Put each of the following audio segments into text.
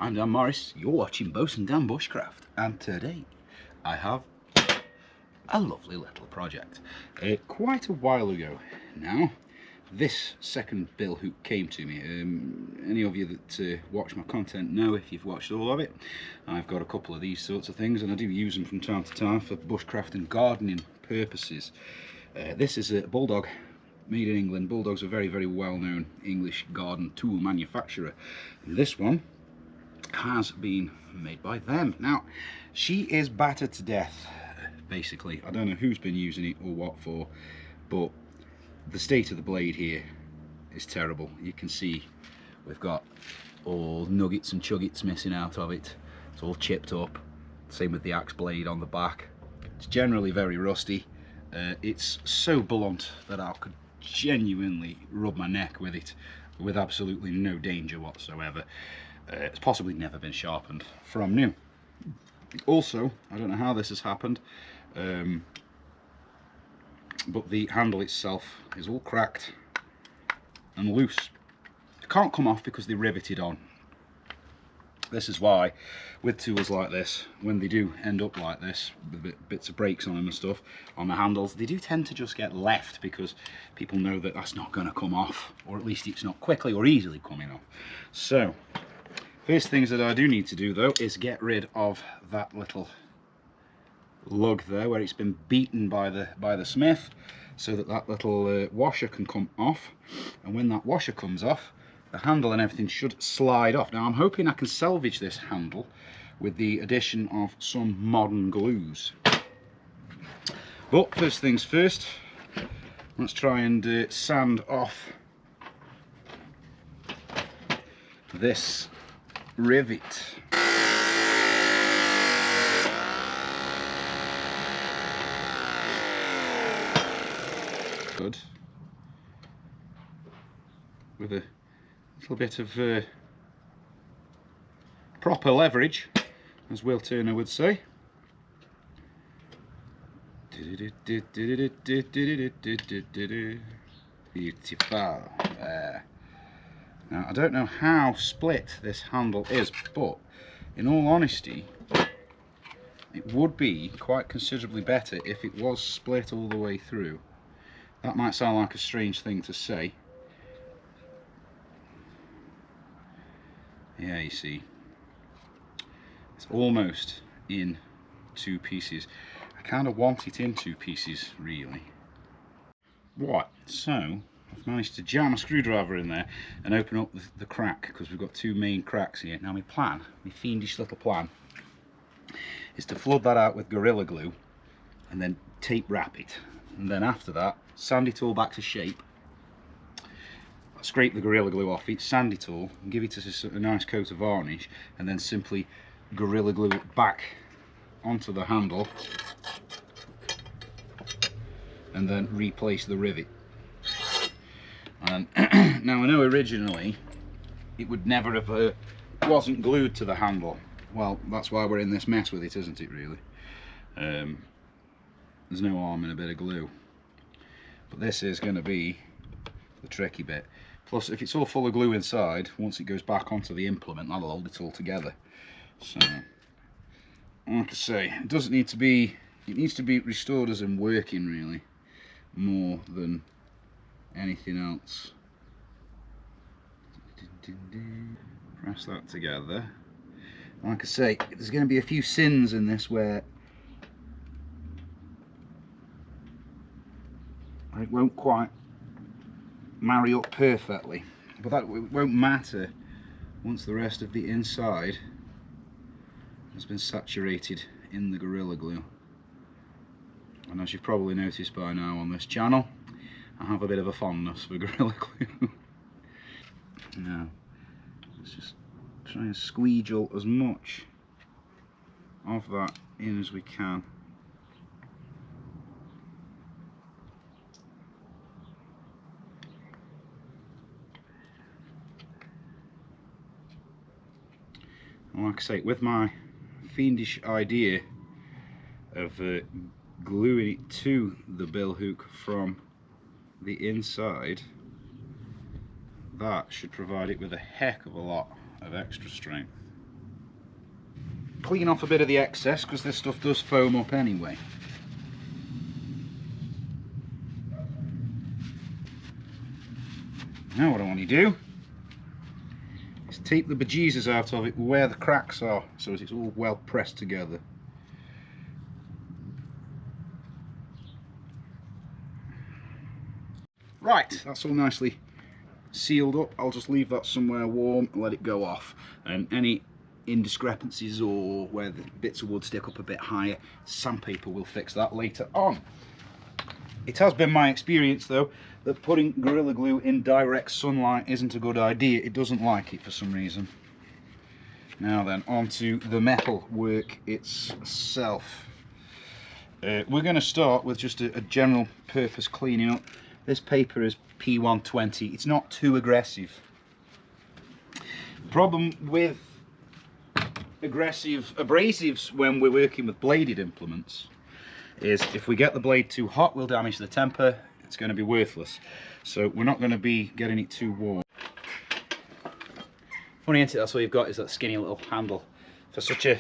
I'm Dan Morris, you're watching Bosun Dan Bushcraft, and today I have a lovely little project. Quite a while ago now, this second bill hook came to me. Any of you that watch my content know, if you've watched all of it, I've got a couple of these sorts of things and I do use them from time to time for bushcraft and gardening purposes. This is a Bulldog, made in England. Bulldog's a very, very well-known English garden tool manufacturer. And this one has been made by them. Now, she is battered to death, basically. I don't know who's been using it or what for, but the state of the blade here is terrible. You can see we've got all nuggets and chuggets missing out of it. It's all chipped up. Same with the axe blade on the back. It's generally very rusty. It's so blunt that I could genuinely rub my neck with it with absolutely no danger whatsoever. It's possibly never been sharpened from new. Also, I don't know how this has happened, but the handle itself is all cracked and loose. It can't come off because they're riveted on. This is why, with tools like this, when they do end up like this, with bits of brakes on them and stuff, on the handles, they do tend to just get left because people know that that's not going to come off, or at least it's not quickly or easily coming off. So, first things that I do need to do though is get rid of that little lug there where it's been beaten by the smith, so that that little washer can come off. And when that washer comes off, the handle and everything should slide off. Now I'm hoping I can salvage this handle with the addition of some modern glues. But first things first, let's try and sand off this rivet. Good. With a little bit of proper leverage, as Will Turner would say. Beautiful. Now I don't know how split this handle is, but in all honesty it would be quite considerably better if it was split all the way through. That might sound like a strange thing to say. Yeah, you see, it's almost in two pieces. I kind of want it in two pieces, really. Right, so I've managed to jam a screwdriver in there and open up the crack, because we've got two main cracks here. Now my plan, my fiendish little plan, is to flood that out with Gorilla Glue and then tape wrap it. And then after that, sand it all back to shape. Scrape the Gorilla Glue off it, sand it all, and give it a nice coat of varnish, and then simply Gorilla Glue it back onto the handle, and then replace the rivet. And now I know originally it would never have wasn't glued to the handle. Well, that's why we're in this mess with it, isn't it, really? There's no harm in a bit of glue, but this is going to be the tricky bit. Plus, if it's all full of glue inside, once it goes back onto the implement, that'll hold it all together. So, like I say, it doesn't need to be, it needs to be restored as in working, really, more than anything else. Press that together. Like I say, there's going to be a few sins in this where it won't quite marry up perfectly, but that won't matter once the rest of the inside has been saturated in the Gorilla Glue. And as you've probably noticed by now on this channel, I have a bit of a fondness for Gorilla Glue. Now let's just try and squeegee as much of that in as we can. Like I say, with my fiendish idea of gluing it to the bill hook from the inside, that should provide it with a heck of a lot of extra strength. clean off a bit of the excess, because this stuff does foam up anyway. Now what I want to do is take the bejesus out of it where the cracks are, so it's all well pressed together. Right, that's all nicely sealed up. I'll just leave that somewhere warm and let it go off. And any indiscrepancies or where the bits of wood stick up a bit higher, sandpaper will fix that later on. It has been my experience though that putting Gorilla Glue in direct sunlight isn't a good idea. It doesn't like it for some reason. Now then, onto the metal work itself. We're going to start with just a general purpose cleaning up. This paper is P120. It's not too aggressive. Problem with aggressive abrasives when we're working with bladed implements is if we get the blade too hot, we'll damage the temper. It's going to be worthless. So we're not going to be getting it too warm. Funny, isn't it? That's all you've got is that skinny little handle for such a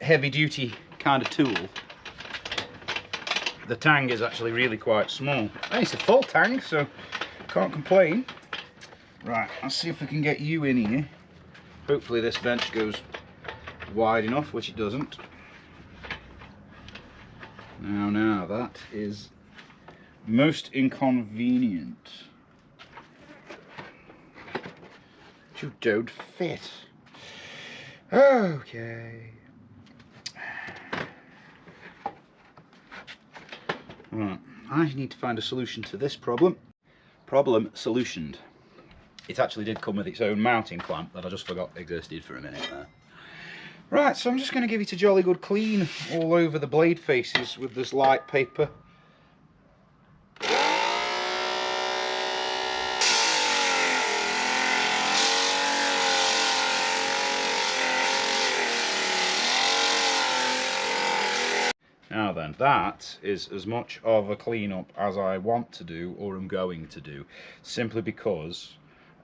heavy duty kind of tool. The tang is actually really quite small. And it's a full tang, so can't complain. Right, let's see if we can get you in here. Hopefully this bench goes wide enough, which it doesn't. Now that is most inconvenient. You don't fit. Okay. Right, I need to find a solution to this problem. Problem solutioned. It actually did come with its own mounting clamp that I just forgot existed for a minute there. Right, so I'm just going to give it a jolly good clean all over the blade faces with this light paper. Now then, that is as much of a clean-up as I want to do or am going to do, simply because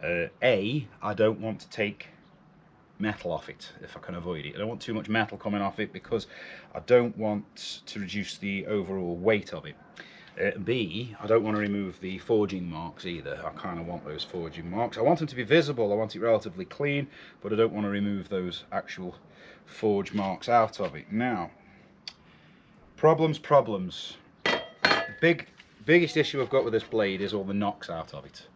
A, I don't want to take metal off it if I can avoid it. I don't want too much metal coming off it because I don't want to reduce the overall weight of it. B, I don't want to remove the forging marks either. I kind of want those forging marks. I want them to be visible, I want it relatively clean, but I don't want to remove those actual forge marks out of it. Now, problems. The biggest issue I've got with this blade is all the knocks out of it.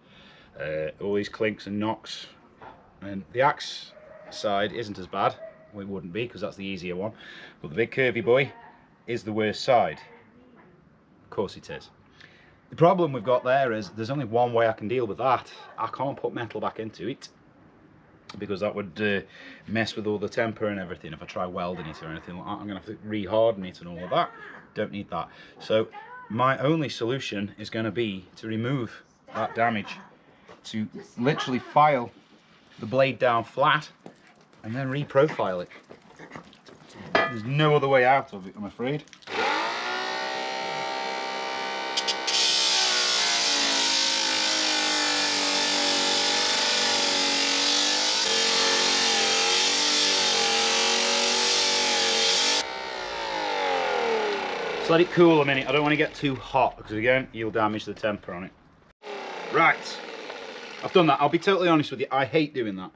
All these clinks and knocks. And the axe side isn't as bad. Well, it wouldn't be because that's the easier one. But the big curvy boy is the worst side. Of course it is. The problem we've got there is there's only one way I can deal with that. I can't put metal back into it because that would mess with all the temper and everything. If I try welding it or anything like that, I'm going to have to re-harden it and all of that. Don't need that. So my only solution is going to be to remove that damage, to literally file the blade down flat and then re-profile it. There's no other way out of it, I'm afraid. Let it cool a minute. I don't want to get too hot because again you'll damage the temper on it. Right, I've done that. I'll be totally honest with you, I hate doing that.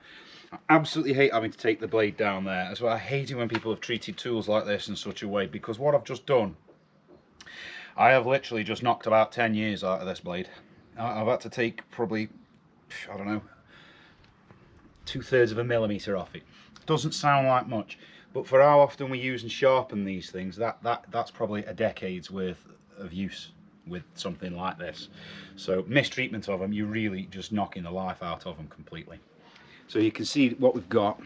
I absolutely hate having to take the blade down there. That's why I hate it when people have treated tools like this in such a way, because what I've just done, I have literally just knocked about 10 years out of this blade. I've had to take probably, I don't know, 2/3 of a millimetre off it. Doesn't sound like much, but for how often we use and sharpen these things, that's probably a decade's worth of use with something like this. So mistreatment of them, you're really just knocking the life out of them completely. So you can see what we've got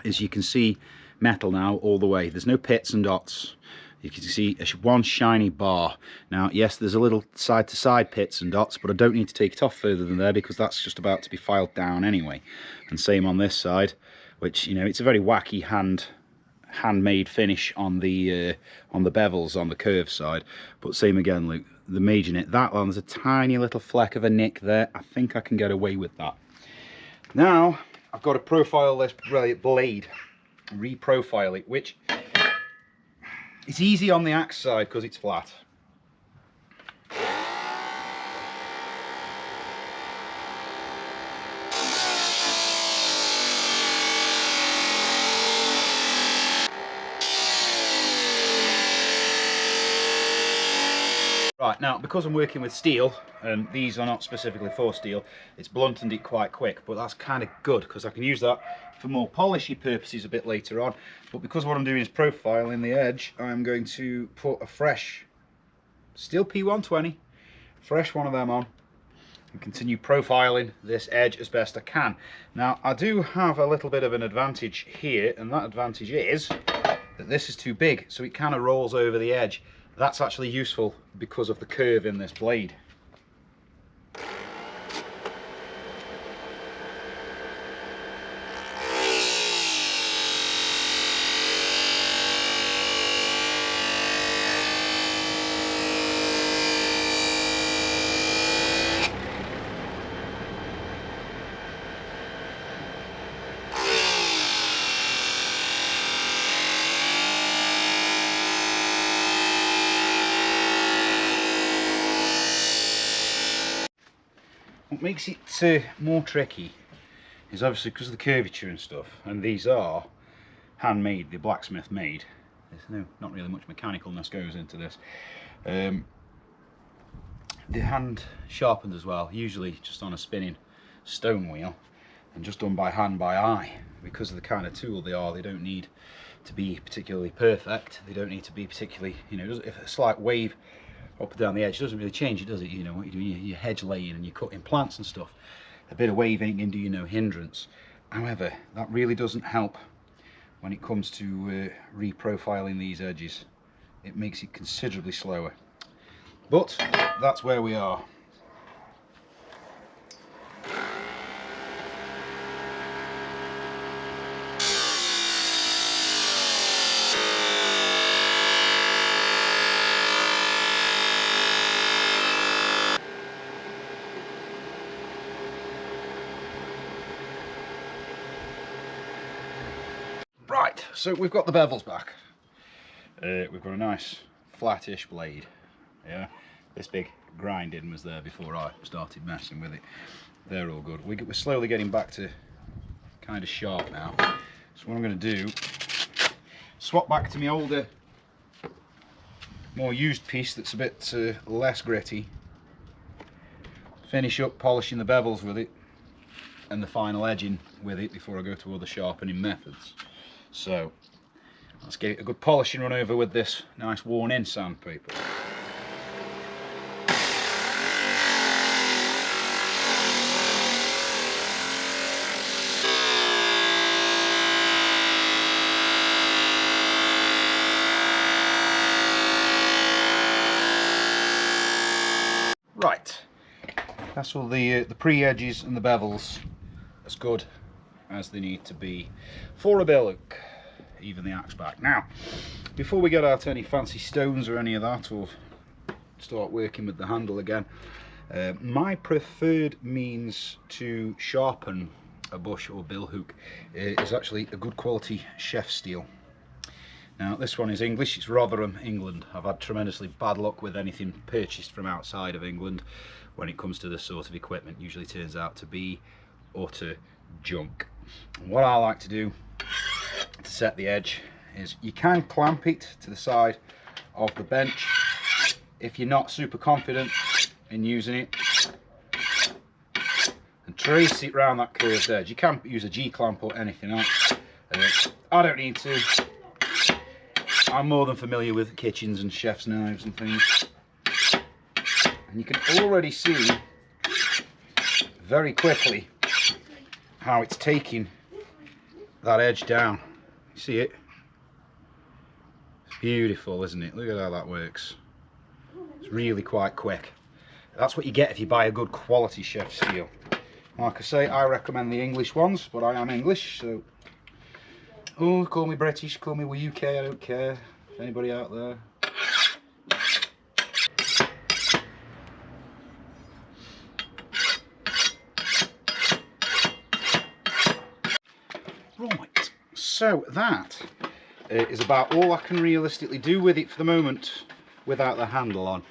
is you can see metal now all the way. There's no pits and dots. You can see one shiny bar. Now, yes, there's a little side-to-side pits and dots, but I don't need to take it off further than there because that's just about to be filed down anyway. And same on this side, which, you know, it's a very wacky handmade finish on the bevels on the curved side. But same again, Luke, the major nick. That one, there's a tiny little fleck of a nick there. I think I can get away with that. Now, I've got to profile this blade. reprofile it, which it's easy on the axe side because it's flat. Right, now because I'm working with steel, and these are not specifically for steel, it's blunted it quite quick, but that's kind of good because I can use that for more polishy purposes a bit later on. But because what I'm doing is profiling the edge, I'm going to put a fresh steel P120, fresh one of them on, and continue profiling this edge as best I can. Now I do have a little bit of an advantage here, and that advantage is that this is too big, so it kind of rolls over the edge. That's actually useful because of the curve in this blade. What makes it more tricky is obviously because of the curvature and stuff, and these are handmade, they're blacksmith made. There's not really much mechanicalness goes into this. They're hand sharpened as well, usually just on a spinning stone wheel and just done by hand by eye. Because of the kind of tool they are, they don't need to be particularly perfect. They don't need to be particularly, you know, if a slight wave up and down the edge doesn't really change it, does it? You know what you do, you're hedge laying and you're cutting plants and stuff. A bit of wave ain't gonna do you no hindrance. However, that really doesn't help when it comes to reprofiling these edges. It makes it considerably slower. But that's where we are. Right, so we've got the bevels back. We've got a nice flattish blade. Yeah, this big grinding was there before I started messing with it. They're all good. We're slowly getting back to kind of sharp now. So what I'm going to do, swap back to my older, more used piece that's a bit less gritty. Finish up polishing the bevels with it and the final edging with it before I go to other sharpening methods. So let's get a good polishing run over with this nice worn in sandpaper. Right, that's all the pre-edges and the bevels as good as they need to be for a billhook, even the axe back. Now, before we get out any fancy stones or any of that, or start working with the handle again, my preferred means to sharpen a bush or billhook is actually a good quality chef steel. Now this one is English, it's Rotherham, England. I've had tremendously bad luck with anything purchased from outside of England when it comes to this sort of equipment. Usually turns out to be utter junk. And what I like to do to set the edge is you can clamp it to the side of the bench if you're not super confident in using it, and trace it around that curved edge. You can use a G-clamp or anything else. I don't need to. I'm more than familiar with kitchens and chef's knives and things. And you can already see very quickly how it's taking that edge down. You see it? It's beautiful, isn't it? Look at how that works. It's really quite quick. That's what you get if you buy a good quality chef steel. Like I say, I recommend the English ones, but I am English, so... Oh, call me British, call me UK, I don't care. Anybody out there? Right, so that is about all I can realistically do with it for the moment without the handle on.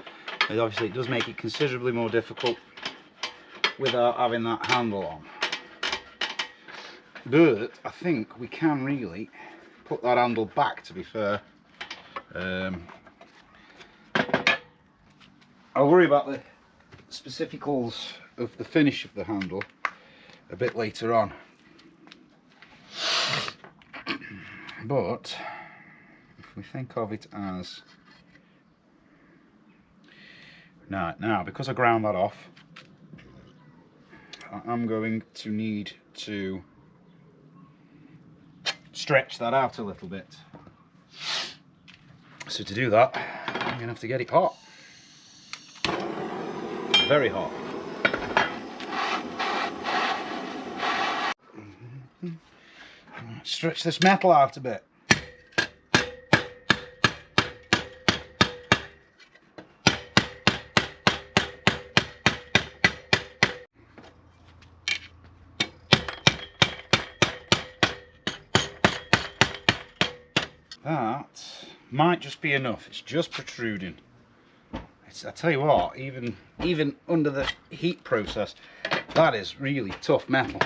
And obviously it does make it considerably more difficult without having that handle on. But I think we can really put that handle back, to be fair. I'll worry about the specificals of the finish of the handle a bit later on. But if we think of it as now because I ground that off, I'm going to need to stretch that out a little bit. So to do that, I'm going to have to get it hot. Very hot. Stretch this metal out a bit. That might just be enough. It's just protruding. I tell you what, even under the heat process, that is really tough metal.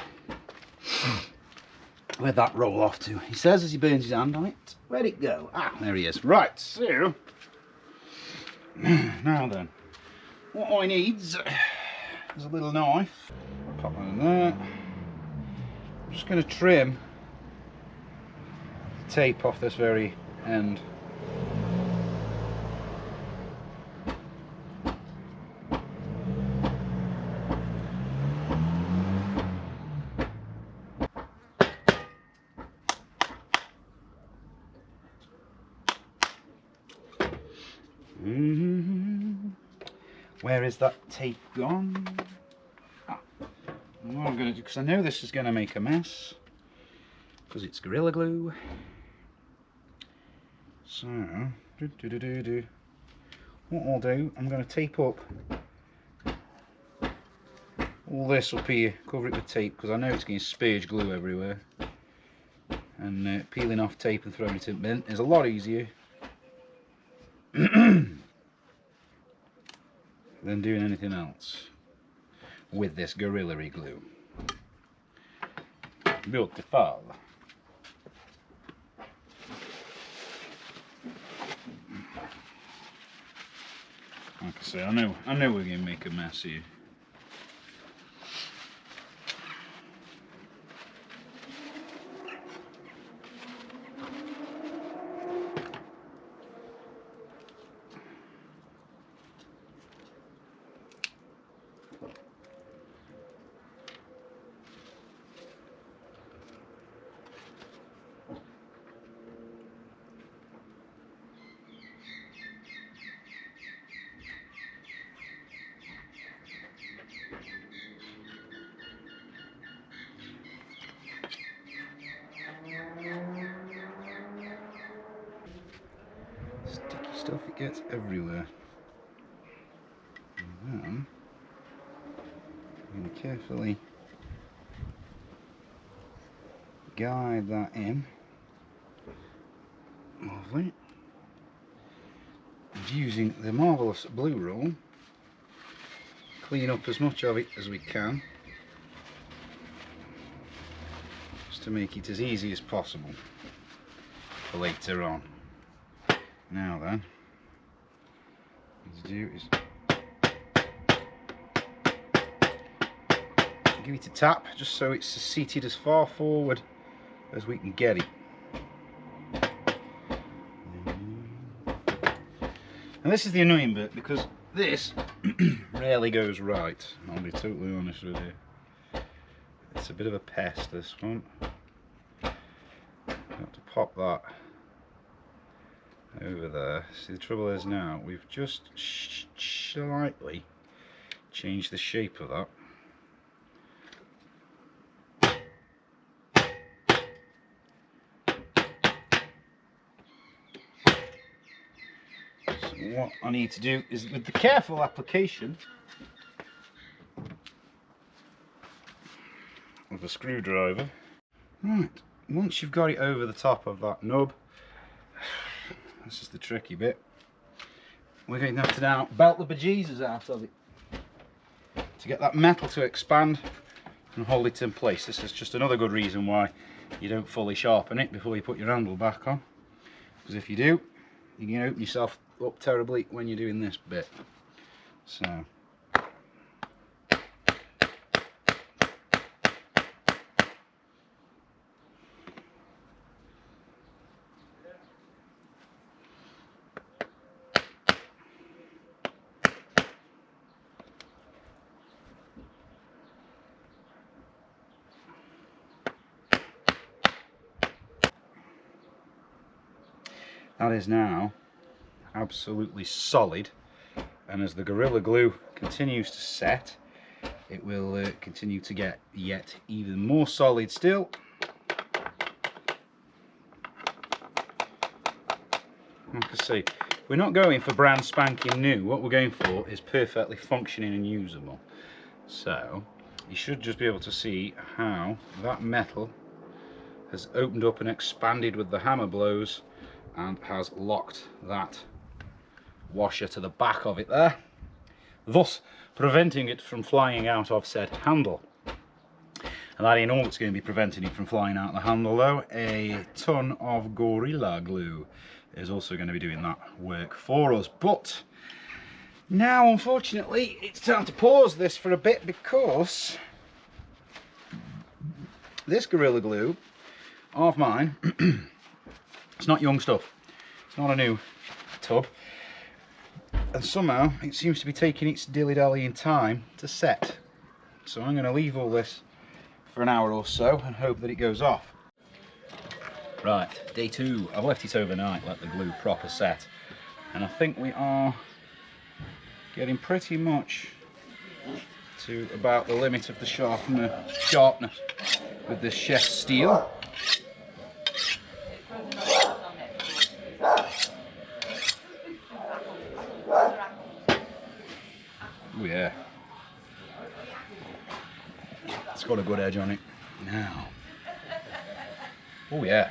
Where'd that roll off to? He says as he burns his hand on it. Where'd it go? Ah, there he is. Right, so now then, what I need is a little knife. Pop that in there. I'm just going to trim the tape off this very end. Where is that tape gone? What I'm going to do, because I know this is going to make a mess, because it's Gorilla Glue. So, what I'll do, I'm going to tape up all this up here, cover it with tape, because I know it's going to spurge glue everywhere. And peeling off tape and throwing it in the bin is a lot easier than doing anything else with this Gorilla Glue. Beautiful. Like I say, I know we're going to make a mess here. Sticky stuff, it gets everywhere. And then I'm going to carefully guide that in. Lovely. And using the marvellous blue roll, clean up as much of it as we can, just to make it as easy as possible for later on. Now then, what to do is give it a tap, just so it's seated as far forward as we can get it. And this is the annoying bit, because this rarely goes right, I'll be totally honest with you. It's a bit of a pest, this one. Got to pop that over there. See, the trouble is now we've just slightly changed the shape of that. So what I need to do is, with the careful application of a screwdriver, right, once you've got it over the top of that nub, this is the tricky bit, we're going to have to now belt the bejesus out of it to get that metal to expand and hold it in place. This is just another good reason why you don't fully sharpen it before you put your handle back on, because if you do, you can open yourself up terribly when you're doing this bit. So that is now absolutely solid, and as the Gorilla Glue continues to set, it will continue to get yet even more solid still. Like I say, we're not going for brand spanking new. What we're going for is perfectly functioning and usable. So you should just be able to see how that metal has opened up and expanded with the hammer blows and has locked that washer to the back of it there, thus preventing it from flying out of said handle. And that ain't all that's going to be preventing it from flying out the handle though. A ton of Gorilla Glue is also going to be doing that work for us. But now unfortunately it's time to pause this for a bit, because this Gorilla Glue of mine it's not young stuff, it's not a new tub, and somehow it seems to be taking its dilly-dally in time to set. So I'm going to leave all this for an hour or so and hope that it goes off. Right, day 2. I've left it overnight, let the glue proper set, and I think we are getting pretty much to about the limit of the sharpness with this chef steel. Oh yeah, it's got a good edge on it now. Oh yeah,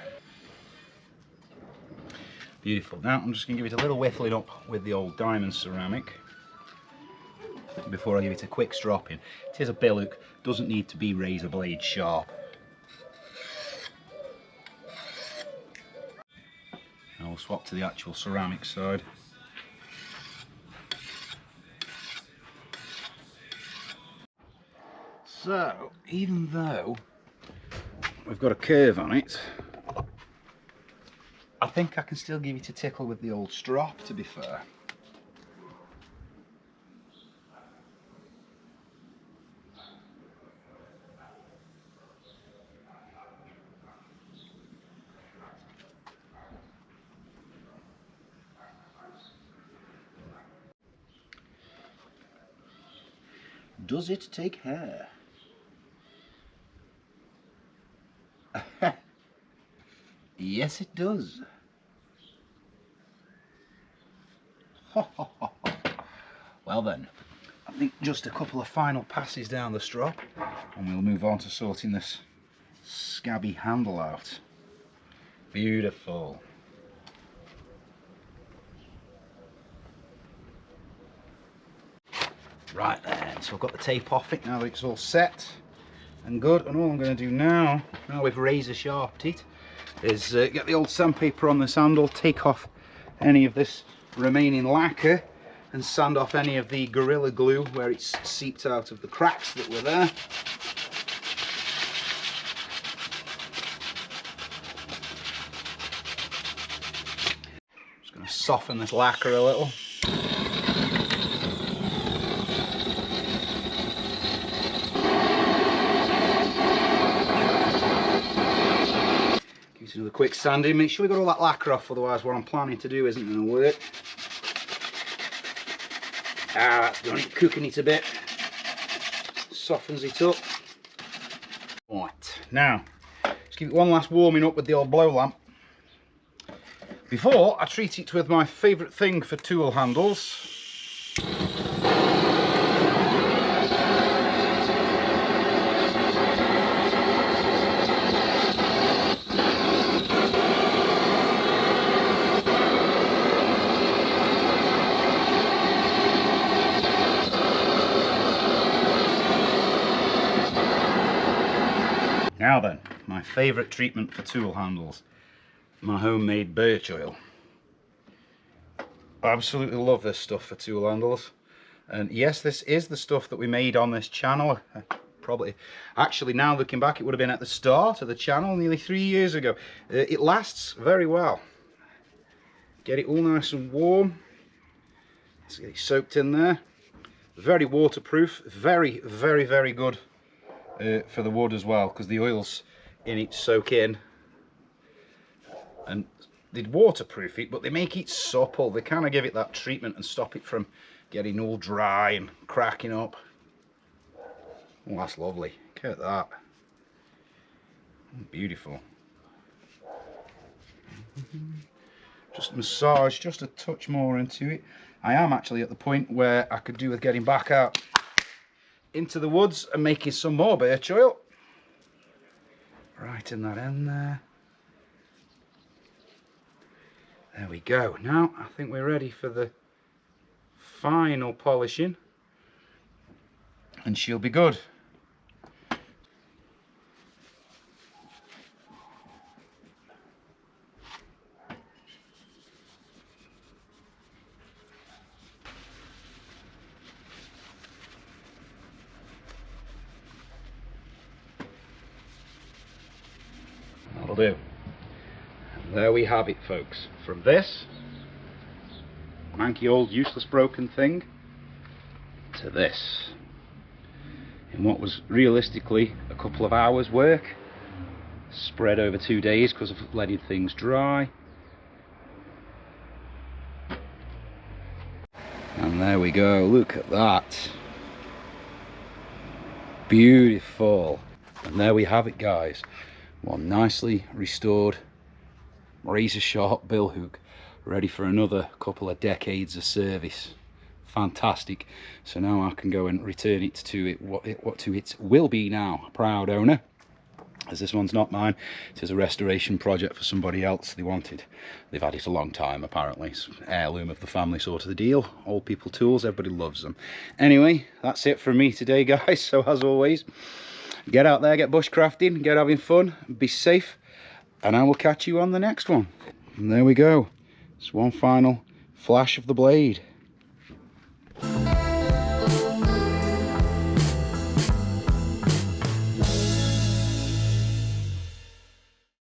beautiful. Now I'm just going to give it a little whiffling up with the old diamond ceramic before I give it a quick stropping. It is a billhook, doesn't need to be razor blade sharp. And I'll swap to the actual ceramic side. So, even though we've got a curve on it, I think I can still give it a tickle with the old strop, to be fair. Does it take hair? Yes, it does. Well then, I think just a couple of final passes down the strop and we'll move on to sorting this scabby handle out. Beautiful. Right then, so I've got the tape off it now that it's all set and good, and all I'm going to do now we've razor sharpened it, is get the old sandpaper on this handle, take off any of this remaining lacquer and sand off any of the Gorilla Glue where it's seeped out of the cracks that were there. Just going to soften this lacquer a little. Another quick sanding, make sure we got all that lacquer off, otherwise what I'm planning to do isn't going to work. Ah, that's done it, cooking it a bit, softens it up. Right, now let's give it one last warming up with the old blow lamp before I treat it with my favourite thing for tool handles. Now then, my favourite treatment for tool handles, my homemade birch oil. I absolutely love this stuff for tool handles. And yes, this is the stuff that we made on this channel. Probably, actually now looking back, it would have been at the start of the channel nearly 3 years ago. It lasts very well. Get it all nice and warm. Let's get it soaked in there. Very waterproof, very, very, very good for the wood as well, because the oils in it soak in. And they'd waterproof it, but they make it supple. They kind of give it that treatment and stop it from getting all dry and cracking up. Oh, that's lovely. Look at that. Beautiful. Just massage just a touch more into it. I am actually at the point where I could do with getting back out into the woods and making some more birch oil. Right in that end there. There we go. Now I think we're ready for the final polishing, and she'll be good. That'll do. And there we have it, folks. From this manky old useless broken thing to this, in what was realistically a couple of hours work, spread over 2 days because of letting things dry. And there we go, look at that. Beautiful. And there we have it, guys. One nicely restored razor sharp bill hook, ready for another couple of decades of service. Fantastic. So now I can go and return it to what it will be now, proud owner, as this one's not mine. It is a restoration project for somebody else. They've had it a long time apparently. It's an heirloom of the family sort of the deal. Old people tools, everybody loves them. Anyway, that's it from me today, guys. So as always, get out there, get bushcrafting, get having fun, be safe, and I will catch you on the next one. And there we go. It's one final flash of the blade.